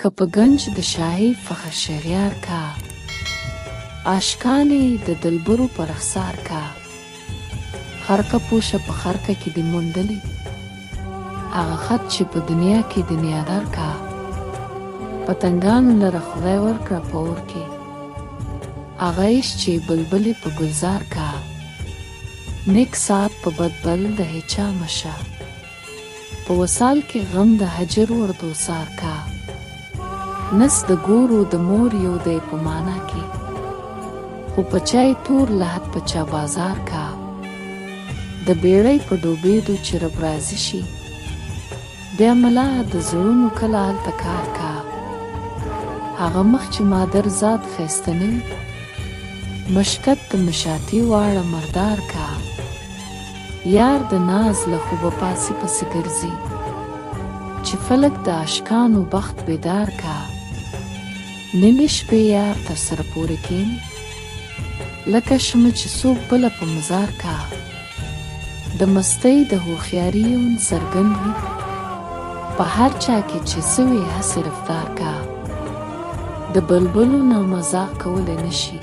که په ګنج د شاهي فخر شهریار کا، اشکانې د دلبرو په رخسار کا. خرقه پوشه په خرقه کې دې موندلې، هغه خط چې په دنیا کې د نیادار کا. پتنګانو لره خدای ورکړه په اور کې، هغه عشق چې بلبلې په ګلزار کا. نیک ساعت په بد بل د هیچا مشه، په وصال کې غم د هجر ورته سار کا. نس د ګورو د مور یو دی په معنا کې، خو په چای تور لحد په چا بازار کا. د بیړۍ په ډوبېدو چې رب راضي شي، بیا ملا د زړونو کله هلته کار کا. هغه مخ چې مادر ذات ښایسته نه وي، مشکت د مشاتي واړه مردار کا. یار د ناز له خوبه پاسې پسې ګرځي، چې فلک د عاشقانو بخت بیدار کا. نیمې شپې یار تر سره پورې کښېني، لکه شمه چې څوک بله په مزار کا. د مستۍ د هوښیاري یون څرګند وي، په هر چا کې چې څه وي هسې رفتار کا. د بلبلو نه مذاق کولی نشي،